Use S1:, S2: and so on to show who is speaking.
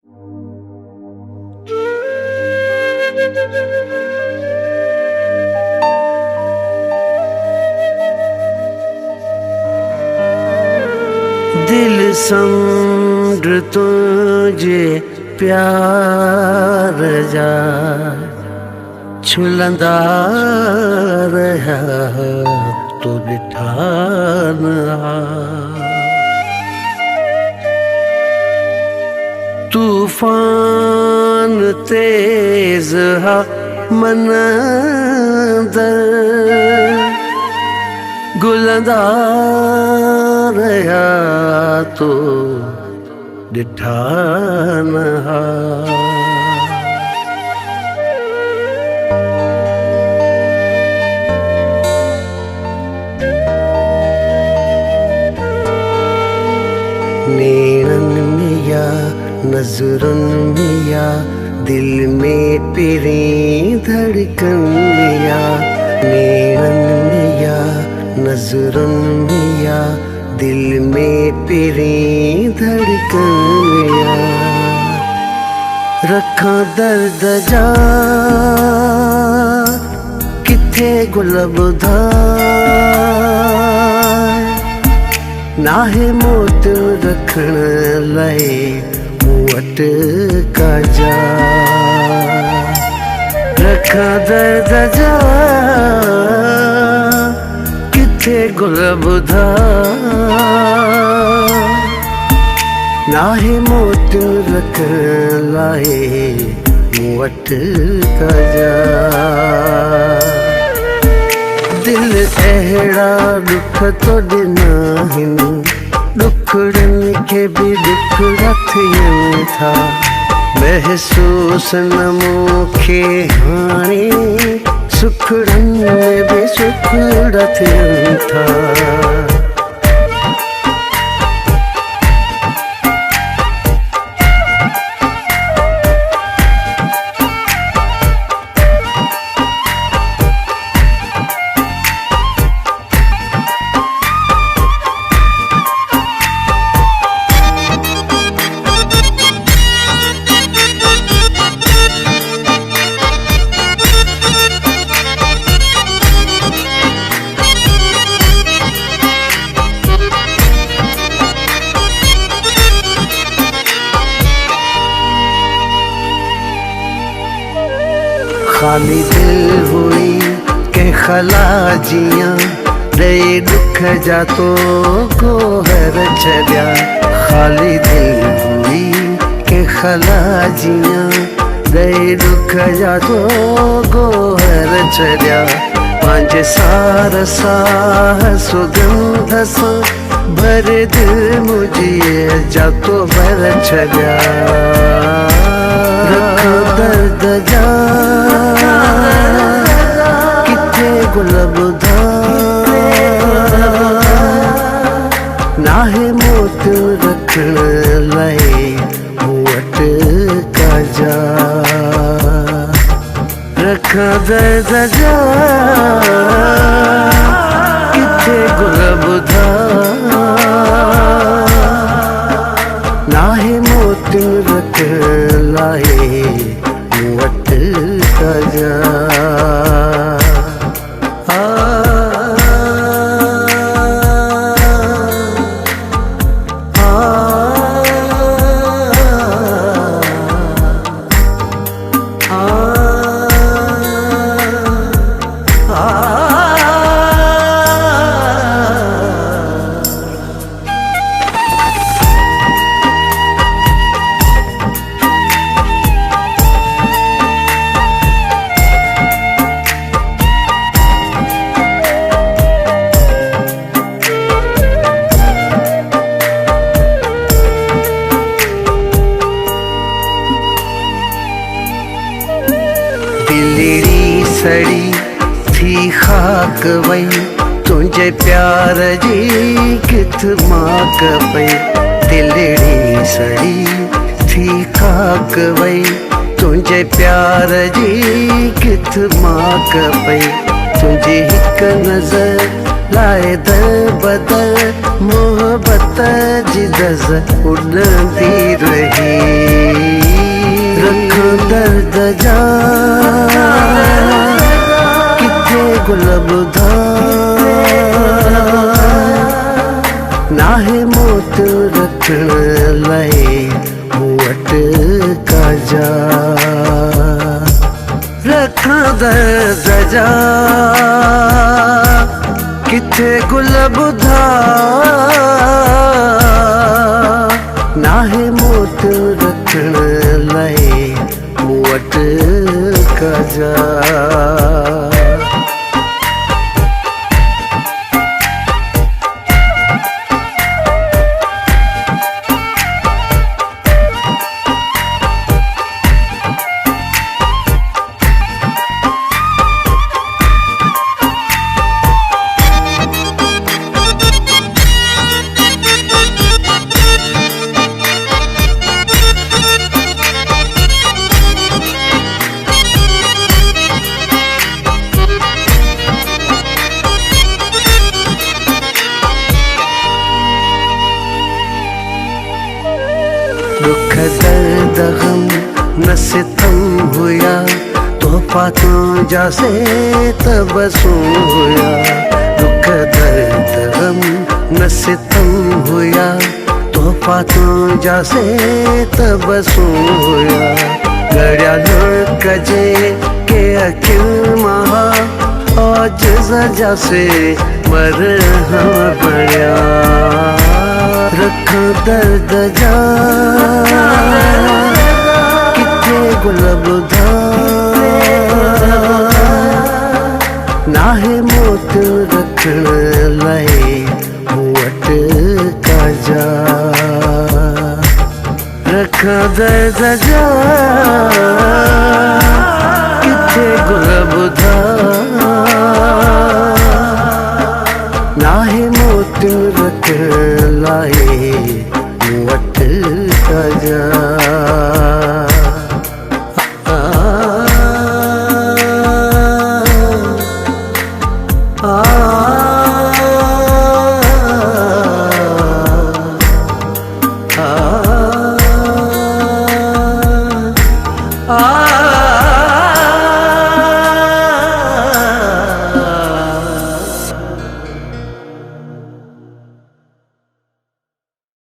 S1: दिल समझ तुझे प्यार जा छुलंदा रहा तो ॾिठान तूफान तेज हा मनंदर गुलंदा रहा तो ॾिठान नेणन में या नजरन में या दिल में तेरी धड़कन में या नेणन में या नजरन में या दिल में तेरी धड़कन में या रखा दर्द जा किथे गुलब धा नाहे मोत रखण लाए वट का जा रखा दर्द जा किथे गुलब धा नाहे मोत रखण लाए वट का जा दिल अहिड़ा दुख तो ॾिना आहिनि दुखड़नि खे बि दुखड़ा थियनि था महसूस न मूंखे हाणे सुखड़नि में बि सुखड़ा थियनि था खाली दिल हुई के खला जियां दे दुख जा तो गोहर छॾिया खाली दिल हुई के खला जियां दे दुख जा तो गोहर छॾिया पंहिंजे सार साह सुगंध सां भर दिल मुंहिंजी जा तो भर छॾिया रखो दर्द जा किथे गुलब धा नाहे मोत रखण लाए वट का जा रखा दर्द जा किथे गुलब धा नाहे मोत रखण लाए वट का जा सड़ी थी खाक वई तुझे प्यार जी किथ माक पई दिलड़ी सड़ी थी खाक वई तुझे प्यार जी किथ माक पई तुझे हिक नजर लाए दर बदल मोहब्बत जी दज़ उड़ंदी रही जा किथे गुलबधा नाहे मोत रखण लाए मूवट का जा रखा दर्द जा किथे गुलबधा नाहे मोत रखण लाए मूवट का जा दुख दर्द गम न सितम हुआ तोहफा तुझा से तबसुम हुआ दुख दर्द गम न सितम हुआ तोहफा तुझा से तबसुम हुआ गड़िया कजे के अखिल महा आज सजा से मरहम बढ़िया रखा दर्द जा किथे गुलबधा नाहे मोत रखण लाए मूवट का जा रखा दर्द जा किथे गुलबधा नाहे मोत रखण लाए मूवट का जा आ